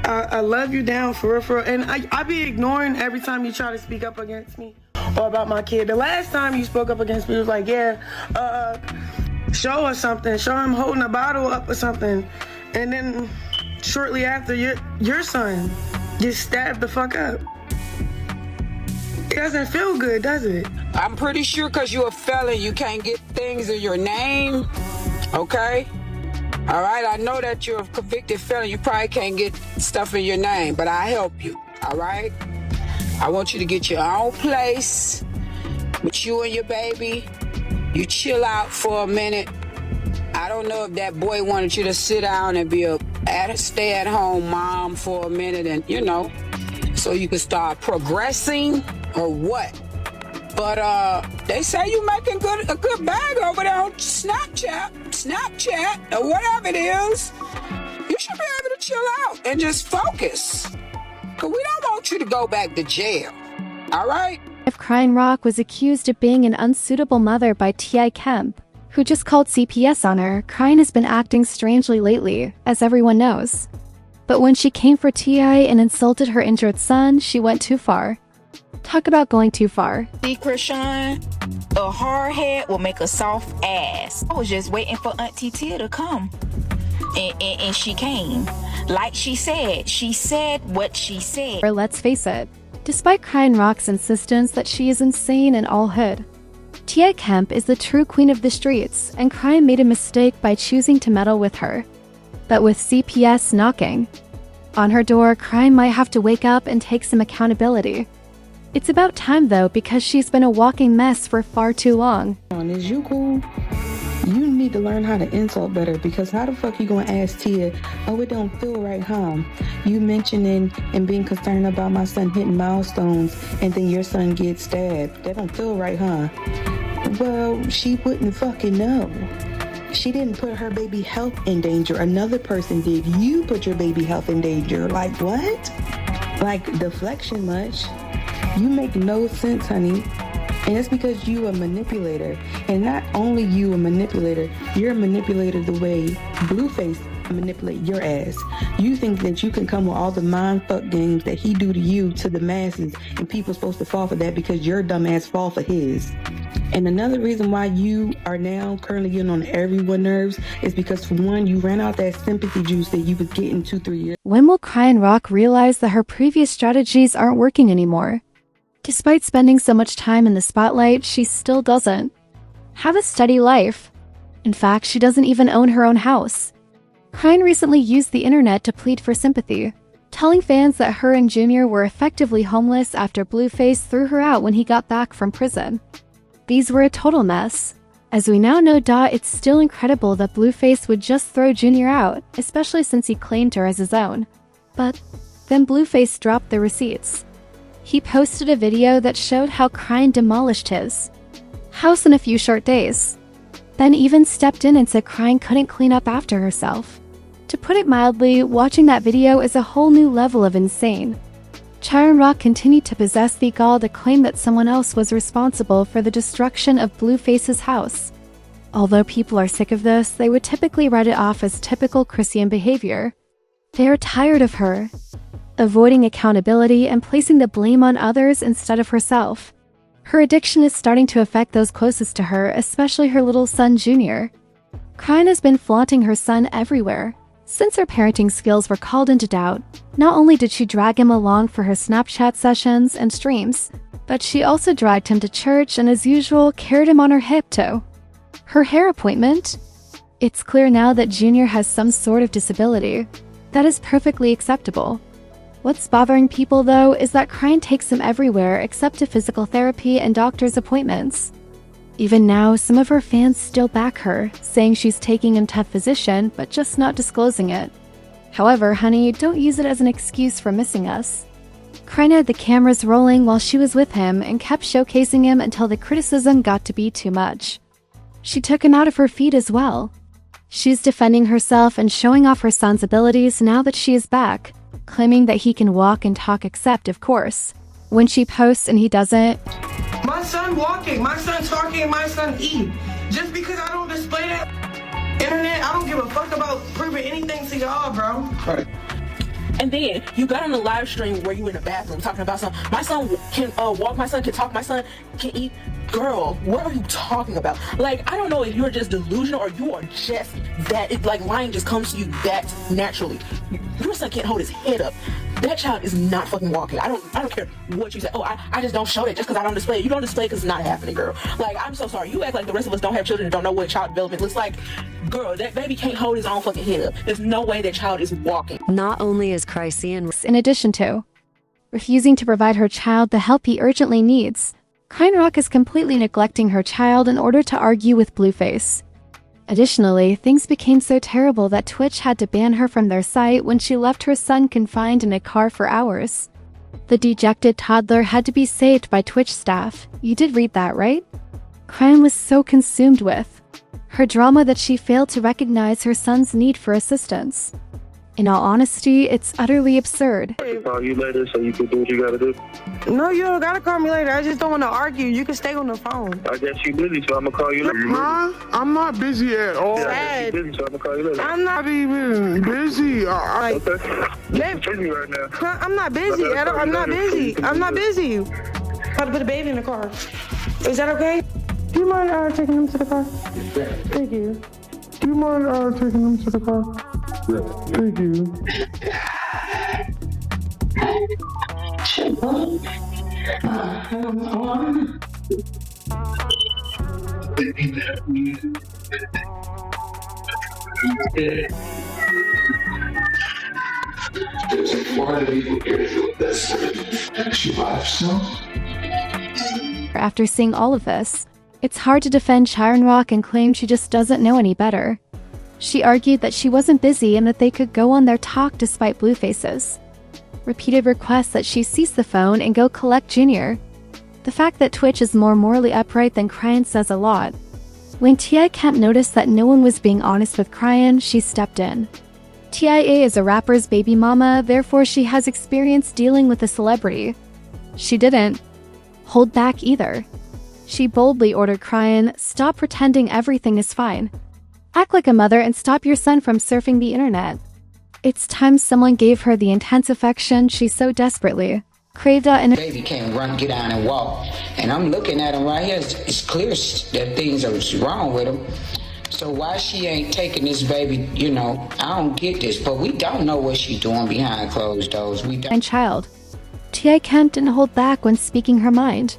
I love you down for real. And I be ignoring every time you try to speak up against me or about my kid. The last time you spoke up against me was like, yeah, show us something. Show him holding a bottle up or something. And then shortly after, your son gets stabbed the fuck up. It doesn't feel good, does it? I'm pretty sure because you're a felon, you can't get things in your name, okay? All right, I know that you're a convicted felon. You probably can't get stuff in your name, but I'll help you, all right? I want you to get your own place with you and your baby. You chill out for a minute. I don't know if that boy wanted you to sit down and be a stay-at-home mom for a minute and, so you can start progressing or what. But they say you making a good bag over there on Snapchat, or whatever it is. You should be able to chill out and just focus. Because we don't want you to go back to jail. All right? If Chrisean Rock was accused of being an unsuitable mother by T.I. Kemp, who just called CPS on her, Chrisean has been acting strangely lately, as everyone knows. But when she came for T.I. and insulted her injured son, she went too far. Talk about going too far. See, Chrisean, a hard head will make a soft ass. I was just waiting for Auntie Tia to come. And she came. Like she said what she said. Or let's face it, despite Chrisean Rock's insistence that she is insane and all hood, T.I. Kemp is the true queen of the streets, and Chrisean made a mistake by choosing to meddle with her. But with CPS knocking on her door, Chrisean might have to wake up and take some accountability. It's about time though, because she's been a walking mess for far too long. Is you cool? You need to learn how to insult better, because how the fuck you gonna ask Tia, oh, it don't feel right, huh? You mentioning and being concerned about my son hitting milestones and then your son gets stabbed. That don't feel right, huh? Well, she wouldn't fucking know. She didn't put her baby health in danger. Another person did. You put your baby health in danger. Like what? Like deflection much? You make no sense, honey. And it's because you a manipulator. And not only you a manipulator, you're a manipulator the way Blueface manipulate your ass. You think that you can come with all the mind fuck games that he do to you to the masses, and people supposed to fall for that because your dumb ass fall for his. And another reason why you are now currently getting on everyone's nerves is because, for one, you ran out that sympathy juice that you was getting 2-3 years. When will Chrisean Rock realize that her previous strategies aren't working anymore? Despite spending so much time in the spotlight, she still doesn't have a steady life. In fact, she doesn't even own her own house. Chrisean recently used the internet to plead for sympathy, telling fans that her and Junior were effectively homeless after Blueface threw her out when he got back from prison. These were a total mess. As we now know, it's still incredible that Blueface would just throw Junior out, especially since he claimed her as his own. But then Blueface dropped the receipts. He posted a video that showed how Chrisean demolished his house in a few short days. Then even stepped in and said Chrisean couldn't clean up after herself. To put it mildly, watching that video is a whole new level of insane. Chrisean Rock continued to possess the gall to claim that someone else was responsible for the destruction of Blueface's house. Although people are sick of this, they would typically write it off as typical Chrisean behavior. They are tired of her avoiding accountability and placing the blame on others instead of herself. Her addiction is starting to affect those closest to her, especially her little son Junior. Chrisean has been flaunting her son everywhere. Since her parenting skills were called into doubt, not only did she drag him along for her Snapchat sessions and streams, but she also dragged him to church and, as usual, carried him on her hip to her hair appointment. It's clear now that Junior has some sort of disability. That is perfectly acceptable. What's bothering people, though, is that Chrisean takes him everywhere except to physical therapy and doctor's appointments. Even now, some of her fans still back her, saying she's taking him to a physician, but just not disclosing it. However, honey, don't use it as an excuse for missing us. Chrisean had the cameras rolling while she was with him and kept showcasing him until the criticism got to be too much. She took him out of her feed as well. She's defending herself and showing off her son's abilities now that she is back, claiming that he can walk and talk, except, of course, when she posts and he doesn't. My son walking, my son talking, my son eat. Just because I don't display that internet, I don't give a fuck about proving anything to y'all, bro. Right. And then you got on the live stream where you in the bathroom talking about something. My son can walk, my son can talk, my son can eat. Girl, what are you talking about? Like, I don't know if you're just delusional or you are just that, lying just comes to you that naturally. Your son can't hold his head up. That child is not fucking walking. I don't care what you say. Oh, I just don't show that just because I don't display it. You don't display it because it's not happening, girl. Like, I'm so sorry. You act like the rest of us don't have children and don't know what child development looks like. Girl, that baby can't hold his own fucking head up. There's no way that child is walking. Not only is Chrisean, in addition to refusing to provide her child the help he urgently needs, Chrisean Rock is completely neglecting her child in order to argue with Blueface. Additionally, things became so terrible that Twitch had to ban her from their site when she left her son confined in a car for hours. The dejected toddler had to be saved by Twitch staff. You did read that, right? Chrisean was so consumed with her drama that she failed to recognize her son's need for assistance. In all honesty, it's utterly absurd. I'll call you later so you can do what you gotta do. No, you don't gotta call me later. I just don't want to argue. You can stay on the phone. I guess you busy, so I'm gonna call you later. Huh? I'm not busy at all. Yeah, I guess you busy, so I'm gonna call you later. I'm not even busy. Okay. Babe, Take me right now. I'm not busy. I'm not busy. I'm not busy. About to put a baby in the car. Is that okay? Do you mind taking him to the car? Thank you. Do you mind taking him to the car? Thank you. After seeing all of this, it's hard to defend Chrisean Rock and claim she just doesn't know any better. She argued that she wasn't busy and that they could go on their talk despite Blueface's repeated requests that she cease the phone and go collect Junior. The fact that Twitch is more morally upright than Chrisean says a lot. When Kemp noticed that no one was being honest with Chrisean, she stepped in. TIA is a rapper's baby mama, therefore she has experience dealing with a celebrity. She didn't hold back either. She boldly ordered Chrisean, stop pretending everything is fine. Act like a mother and stop your son from surfing the internet. It's time someone gave her the intense affection she so desperately craved out in Baby can't run, get down and walk. And I'm looking at him right here. It's clear that things are wrong with him. So why she ain't taking this baby, I don't get this. But we don't know what she's doing behind closed doors. We don't. Child. T.I. Kemp didn't hold back when speaking her mind.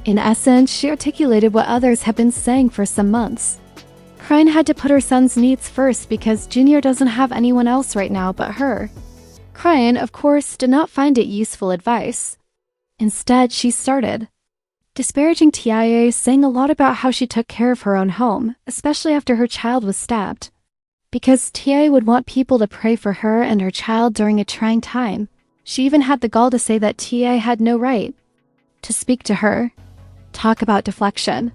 In essence, she articulated what others have been saying for some months. Chrisean had to put her son's needs first because Junior doesn't have anyone else right now but her. Chrisean, of course, did not find it useful advice. Instead, she started disparaging TIA, saying a lot about how she took care of her own home, especially after her child was stabbed. Because TIA would want people to pray for her and her child during a trying time, she even had the gall to say that TIA had no right to speak to her. Talk about deflection.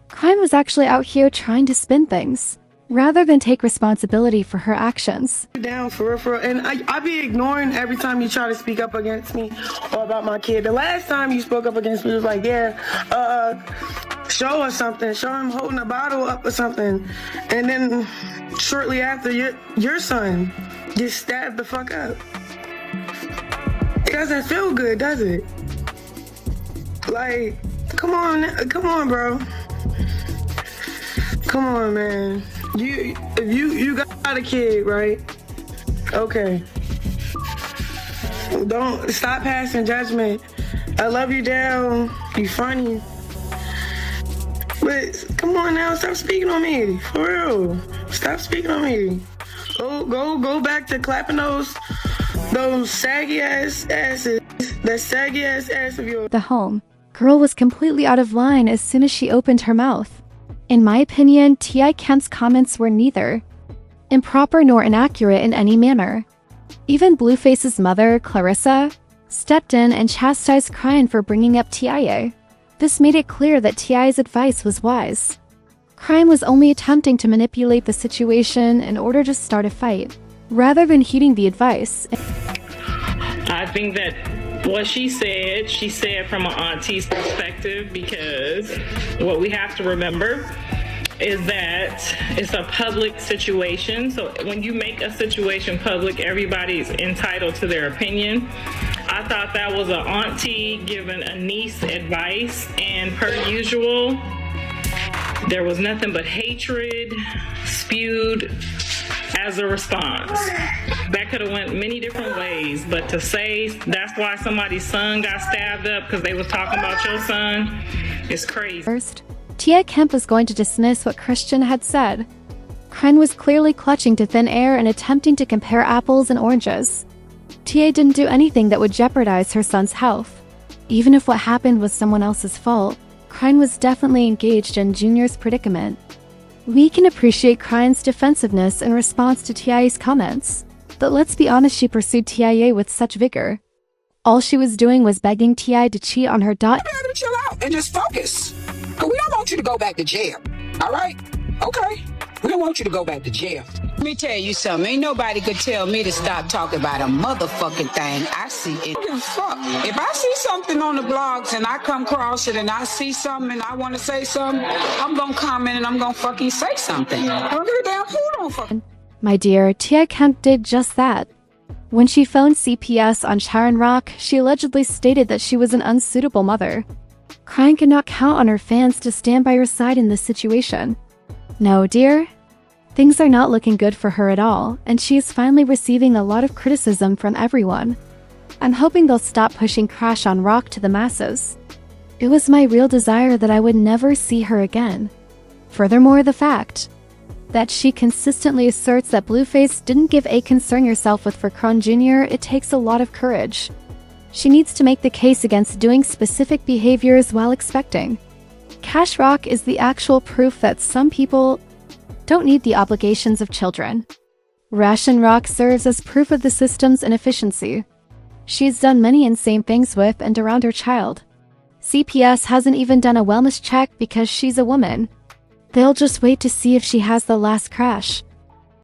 Chrisean was actually out here trying to spin things, rather than take responsibility for her actions. Down for real. And I be ignoring every time you try to speak up against me or about my kid. The last time you spoke up against me was like, show us something. Show him holding a bottle up or something. And then shortly after, your son gets stabbed the fuck up. It doesn't feel good, does it? Like, come on, bro. Come on, man. You got a kid, right? Okay. Don't stop passing judgment. I love you, Dale. You funny. But come on now, stop speaking on me. For real. Stop speaking on me. Go back to clapping those saggy ass asses. That saggy ass ass of yours. The home girl was completely out of line as soon as she opened her mouth. In my opinion, T.I. Kemp's comments were neither improper nor inaccurate in any manner. Even Blueface's mother, Clarissa, stepped in and chastised Chrisean for bringing up TIA. This made it clear that T.I.'s advice was wise. Chrisean was only attempting to manipulate the situation in order to start a fight, rather than heeding the advice. I think that what she said from an auntie's perspective, because what we have to remember is that it's a public situation. So when you make a situation public, everybody's entitled to their opinion. I thought that was an auntie giving a niece advice, and per usual, there was nothing but hatred spewed as a response. That could have went many different ways, but to say that's why somebody's son got stabbed up because they was talking about your son is crazy. First, Tia Kemp was going to dismiss what Chrisean had said. Chrisean was clearly clutching to thin air and attempting to compare apples and oranges. Tia didn't do anything that would jeopardize her son's health. Even if what happened was someone else's fault, Chrisean was definitely engaged in Junior's predicament. We can appreciate Chrisean's defensiveness in response to Tia's comments, but let's be honest, she pursued Tia with such vigor. All she was doing was begging Tia to cheat on her daughter. You better chill out and just focus. Because we don't want you to go back to jail. All right? Okay? We don't want you to go back to jail. Let me tell you something. Ain't nobody could tell me to stop talking about a motherfucking thing. I see it. I don't give a fuck. If I see something on the blogs and I come across it and I see something and I want to say something, I'm going to comment and I'm going to fucking say something. I don't give a damn who don't fucking. My dear, Tia Kemp did just that. When she phoned CPS on Chrisean Rock, she allegedly stated that she was an unsuitable mother. Chrisean could not count on her fans to stand by her side in this situation. No, dear. Things are not looking good for her at all, and she is finally receiving a lot of criticism from everyone. I'm hoping they'll stop pushing Chrisean Rock to the masses. It was my real desire that I would never see her again. Furthermore, the fact that she consistently asserts that Blueface didn't give a concern yourself with for Chrisean Jr., it takes a lot of courage. She needs to make the case against doing specific behaviors while expecting. Cash Rock is the actual proof that some people don't need the obligations of children. Chrisean Rock serves as proof of the system's inefficiency. She's done many insane things with and around her child. CPS hasn't even done a wellness check because she's a woman. They'll just wait to see if she has the last crash.